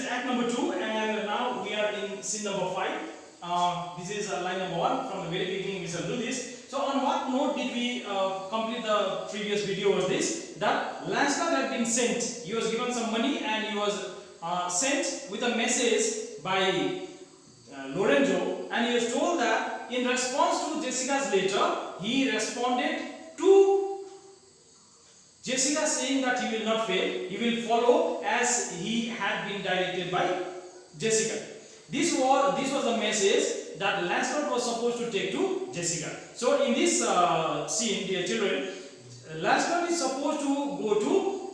is act number 2, and now we are in scene number 5. This is line number 1. From the very beginning we shall do this. So on what note did we complete the previous video? Was this that Lancelot had been sent. He was given some money and he was sent with a message by Lorenzo, and he was told that in response to Jessica's letter, he responded to Jessica saying that he will not fail, he will follow as he had been directed by Jessica. This was the message that Lancelot was supposed to take to Jessica. So in this scene, dear children, Lancelot is supposed to go to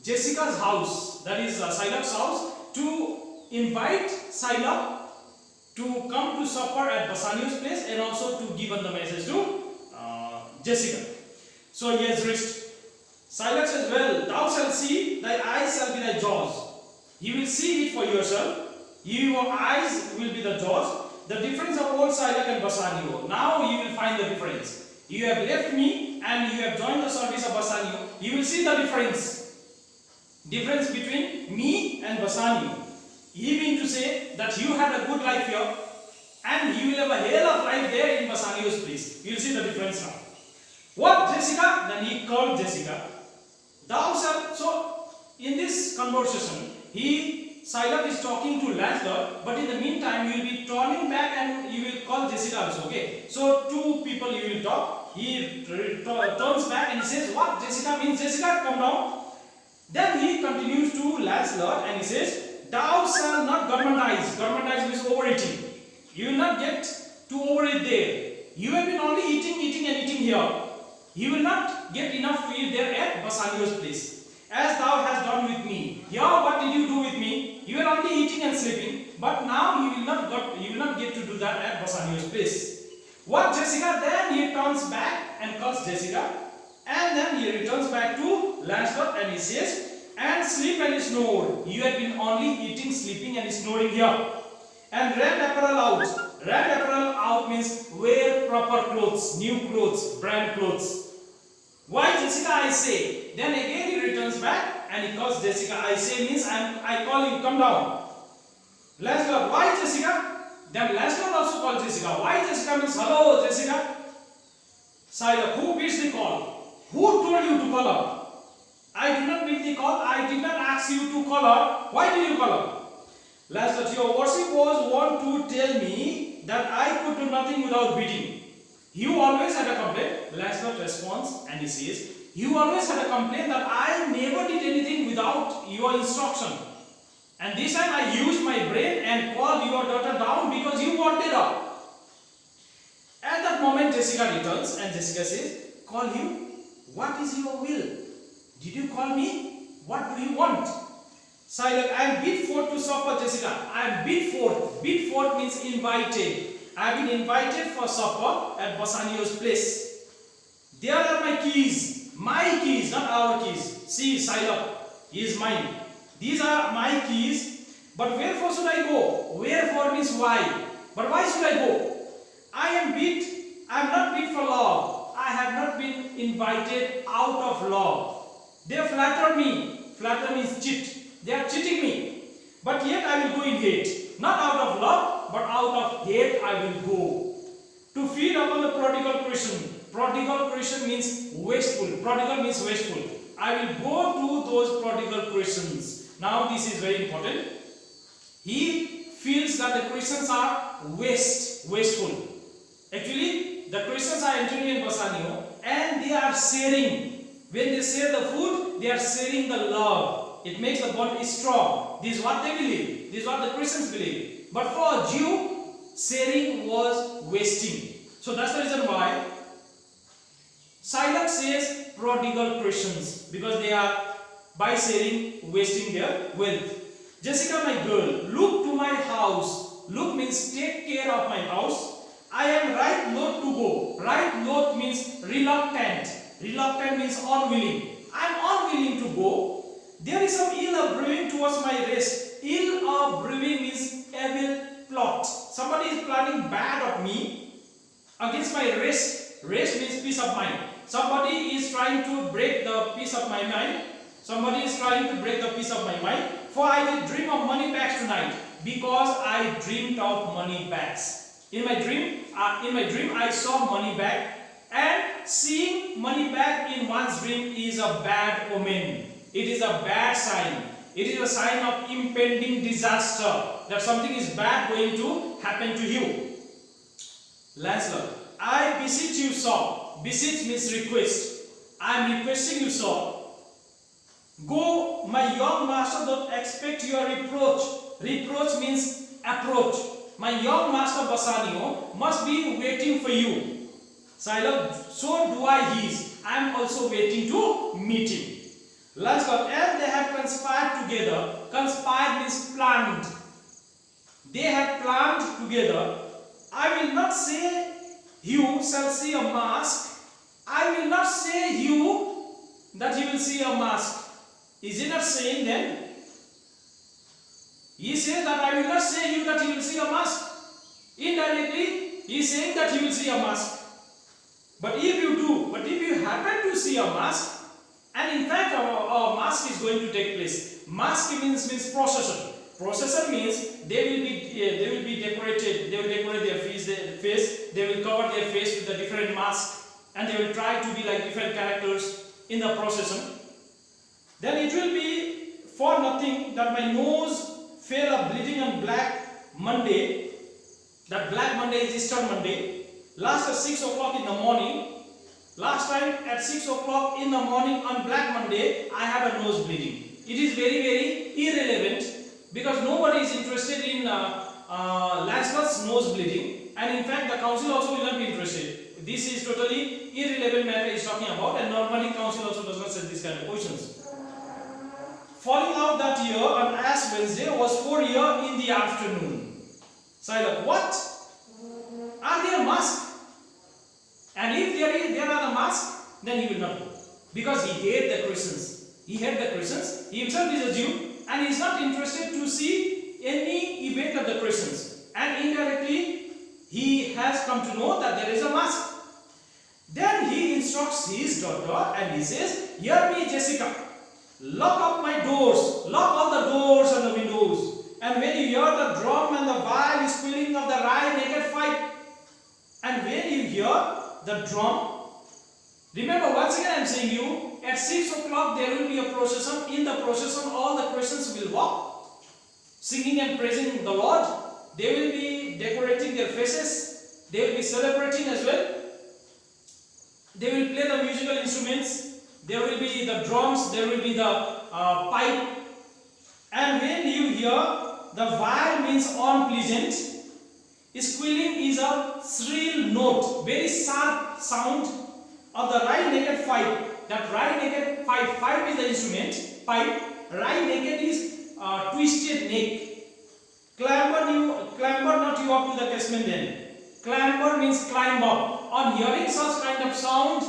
Jessica's house, that is Shylock's house, to invite Shylock to come to supper at Bassanio's place and also to give the message to Jessica. So he has reached. Shylock says, well, thou shalt see, thy eyes shall be thy jaws. You will see it for yourself. Your eyes will be the jaws. The difference of old Shylock and Bassanio. Now you will find the difference. You have left me and you have joined the service of Bassanio. You will see the difference. Difference between me and Bassanio. He means to say that you had a good life here and you will have a hell of life there in Bassanio's place. You will see the difference now. What Jessica? Then he called Jessica. Thou shalt. So in this conversation, Shylock is talking to Lancelot, but in the meantime you will be turning back and you will call Jessica also. Okay. So two people you will talk. He turns back and he says, what Jessica means? Jessica, come down. Then he continues to Lancelot and he says, thou shalt not gourmandize. Gourmandize means overeating. You will not get to overeat there. You have been only eating and eating here. You will not get enough to eat there at Bassanio's place. As thou hast done with me. Here, what did you do with me? You were only eating and sleeping, but now you will not get to do that at Bassanio's place. What Jessica? Then he turns back and calls Jessica, and then he returns back to Lancelot and he says, and sleep and snore. You have been only eating, sleeping and snoring here. And rend apparel out. Rend apparel out means wear proper clothes, new clothes, brand clothes. Why Jessica, I say? Then again he returns back and he calls Jessica. I say means I call you, come down. Lancelot, why Jessica? Then Lancelot also calls Jessica. Why Jessica means hello Jessica. Shylock, who beats the call? Who told you to call her? I did not beat the call. I did not ask you to call her. Why did you call her? Lancelot, your worship was want to tell me that I could do nothing without beating. You always had a complaint. Lancelot responds and he says, you always had a complaint that I never did anything without your instruction. And this time I used my brain and called your daughter down because you wanted her. At that moment Jessica returns and Jessica says, call you? What is your will? Did you call me? What do you want? Shylock, I am bid forth to supper, Jessica. I am bid forth. Bid forth means invited. I have been invited for supper at Bassanio's place. There are my keys. My keys, not our keys. See, Shylock, he is mine. These are my keys. But wherefore should I go? Wherefore means why. But why should I go? I am not bid for love. I have not been invited out of love. They flatter me. Flatter means cheat. They are cheating me. But yet I will go in hate. Not out of love, but out of hate I will go. To feed upon the prodigal Christian. Prodigal Christian means wasteful. Prodigal means wasteful. I will go to those prodigal Christians. Now this is very important. He feels that the Christians are wasteful. Actually, the Christians are entering in Bassanio and they are sharing. When they share the food, they are sharing the love. It makes the bond strong. This is what they believe. This is what the Christians believe. But for a Jew, sharing was wasting. So that's the reason why Shylock says prodigal Christians, because they are, by sharing, wasting their wealth. Jessica, my girl, look to my house. Look means take care of my house. I am right loath to go. Right loath means reluctant. Reluctant means unwilling. I am unwilling to go. There is some ill of brewing towards my rest. Ill of brewing means evil plot. Somebody is planning bad of me against my rest. Rest means peace of mind. Somebody is trying to break the peace of my mind. Somebody is trying to break the peace of my mind. For I did dream of money bags tonight, because I dreamed of money bags. In my dream I saw money bag, and seeing money bag in one's dream is a bad omen. It is a bad sign. It is a sign of impending disaster, that something is bad going to happen to you. Lancelot, I beseech you, sir. Beseech means request. I am requesting you, sir. Go, my young master doth expect your reproach. Reproach means approach. My young master Bassanio must be waiting for you. Shylock, so do I his. I am also waiting to meet him. Lancelot, and they have conspired together. Conspired means planned. They have planned together. I will not say you shall see a mask. I will not say you that you will see a mask. Is he not saying then? He says that I will not say you that you will see a mask. Indirectly, he is saying that you will see a mask. But if you happen to see a mask, and in fact a mask is going to take place. Mask means procession. Procession means they will be decorated. They will decorate their face. They will cover their face with a different mask, and they will try to be like different characters in the procession. Then it will be for nothing that my nose fell a bleeding on Black Monday. That Black Monday is Easter Monday. Last at 6 o'clock in the morning. Last time at 6 o'clock in the morning on Black Monday, I had a nose bleeding. It is very, very irrelevant, because nobody is interested in Lancelot's nose bleeding, and in fact the council also will not be interested. This is totally irrelevant matter he is talking about, and normally council also does not set these kind of questions. Falling out that year on Ash Wednesday was 4 years in the afternoon. Shylock, what? Are there masks? And if there are the masks, then he will not go, because he hates the Christians. He hates the Christians. He himself is a Jew, and he is not interested to see any event of the Christians. And indirectly, he has come to know that there is a mask. Then he instructs his daughter, and he says, "Hear me, Jessica. Lock up my doors. Lock all the doors and the windows. And when you hear the drum and the viol squealing of the Rhenock fight, and when you hear the drum," remember once again I am saying you, at 6 o'clock there will be a procession. In the procession all the Christians will walk, singing and praising the Lord. They will be decorating their faces. They will be celebrating as well. They will play the musical instruments. There will be the drums. There will be the pipe. And when you hear the viol means unpleasant. Squealing is a shrill note, very sharp sound of the Rhenock pipe. That Rhenock pipe is the instrument. Pipe. Rhenock is twisted neck. Clamber not you up to the casement then. Clamber means climb up. On hearing such kind of sound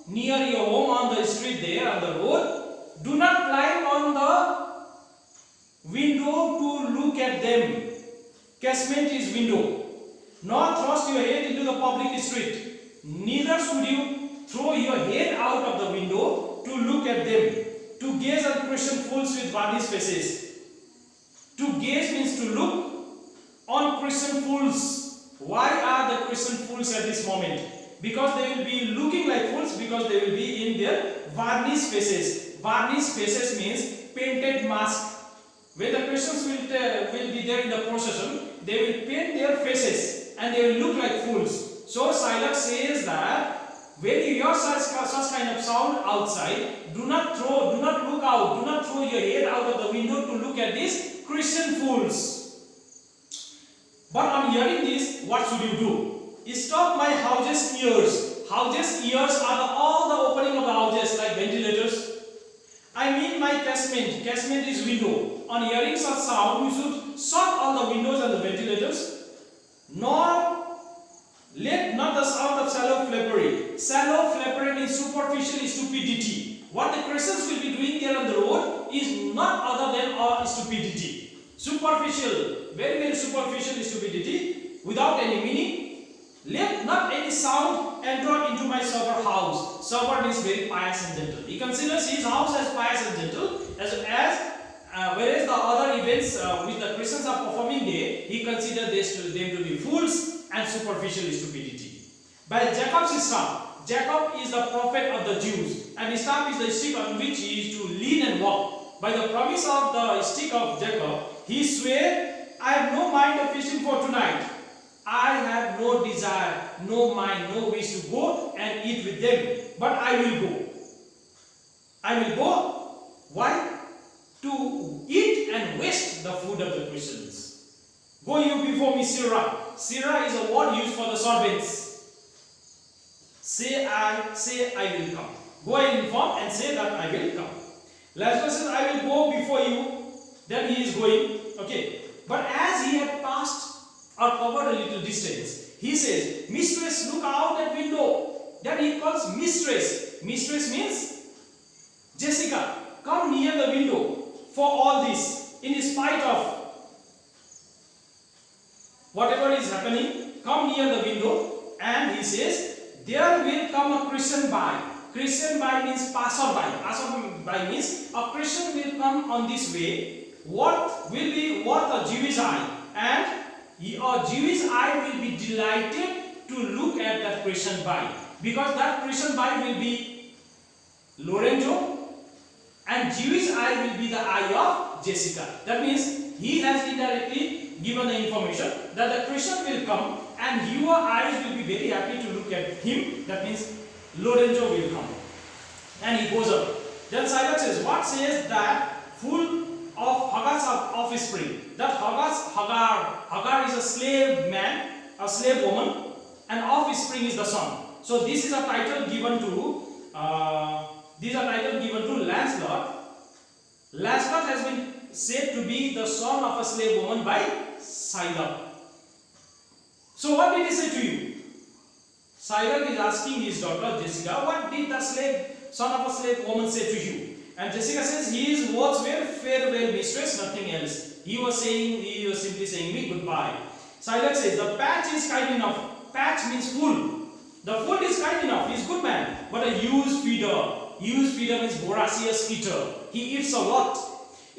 near your home, on the street there, on the road, do not climb on the window to look at them. Casement is window. Nor thrust your head into the public street. Neither should you throw your head out of the window to look at them, to gaze at Christian fools with varnished faces. To gaze means to look on Christian fools. Why are the Christian fools at this moment? Because they will be looking like fools, because they will be in their varnished faces. Varnished faces means painted mask. When the Christians will be there in the procession, they will paint their faces and they will look like fools. So Shylock says that when you hear such kind of sound outside, do not look out, do not throw your head out of the window to look at these Christian fools. But on hearing this, what should you do? Stop my house's ears. House's ears are all the opening of the houses, like ventilators. I mean my casement. Casement is window. On hearing such sound, you should shut all the windows and the ventilators. Nor let not the sound of shallow flappery. Shallow flappery means superficial stupidity. What the Christians will be doing there on the road is not other than stupidity. Superficial, very, very superficial stupidity without any meaning. Let not any sound enter into my sober house. Sober means very pious and gentle. He considers his house as pious and gentle, whereas the other events which the Christians are performing there, he considered them to be fools and superficial stupidity. By Jacob's staff, Jacob is the prophet of the Jews, and his staff is the stick on which he is to lean and walk. By the promise of the stick of Jacob, he swore, I have no mind of feasting for tonight. I have no desire, no mind, no wish to go and eat with them, but I will go. I will go. Why? To eat and waste the food of the Christians. Go you before me, Sirrah. Sirrah is a word used for the servants. Say I will come. Go and inform and say that I will come. Lazarus says, I will go before you. Then he is going. Okay. But as he had passed or covered a little distance, he says, Mistress, look out that window. Then he calls Mistress. Mistress means Jessica, come near the window. For all this, in spite of whatever is happening, come near the window. And he says, there will come a Christian by. Christian by means passerby. Passerby means a Christian will come on this way. What will be worth a Jewish eye, and a Jewish eye will be delighted to look at that Christian by, because that Christian by will be Lorenzo, and Jewish eye will be the eye of Jessica. That means he has indirectly given the information that the Christian will come, and your eyes will be very happy to look at him. That means Lorenzo will come, and he goes up. Then Silas says, what says that full of Hagar's offspring? That Hagar is a slave man, a slave woman, and offspring is the son. So this is a title given to Lancelot. Lancelot has been said to be the son of a slave woman by Silas. So what did he say to you? Silas is asking his daughter Jessica, what did the son of a slave woman say to you? And Jessica says, his words were, farewell mistress, nothing else. He was simply saying me goodbye. Silas says, the patch is kind enough. Patch means fool. The fool is kind enough, he is good man. But a used feeder means voracious eater. He eats a lot.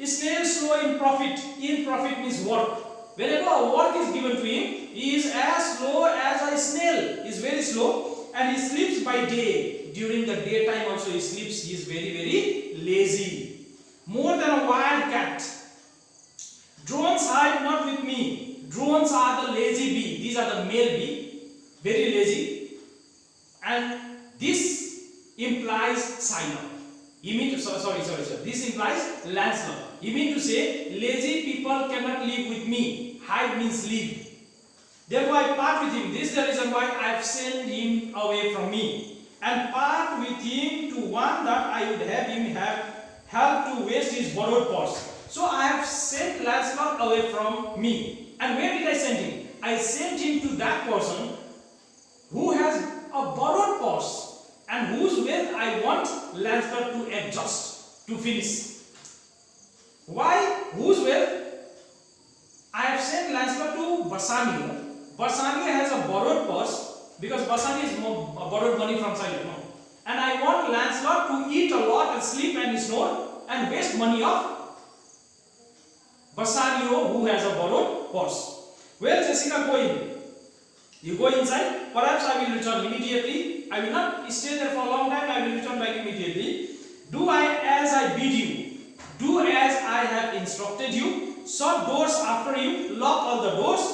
Snail slow in profit. In profit means work. Whenever a work is given to him, he is as slow as a snail. He is very slow, and he sleeps by day. During the daytime also he sleeps. He is very, very lazy. More than a wild cat. Drones hide not with me. Drones are the lazy bee. These are the male bee. Very lazy. And this implies Silas. This implies Lancelot. You mean to say, lazy people cannot live with me. Hide means leave. Therefore I part with him. This is the reason why I have sent him away from me, and part with him to one that I would have him help to waste his borrowed purse. So I have sent Lancelot away from me. And where did I send him? I sent him to that person who has a borrowed purse, and whose wealth I want Lancelot to adjust, to finish. Why? Whose wealth? I have sent Lancelot to Bassanio. Bassanio has a borrowed purse, because Bassanio is borrowed money from Silas. No. And I want Lancelot to eat a lot and sleep and snore and waste money of Bassanio, who has a borrowed purse. Where Jessica go in? You go inside. Perhaps I will return immediately. I will not stay there for a long time. I will return back immediately. Do as I bid you. Do as I have instructed you. Shut doors after you. Lock all the doors.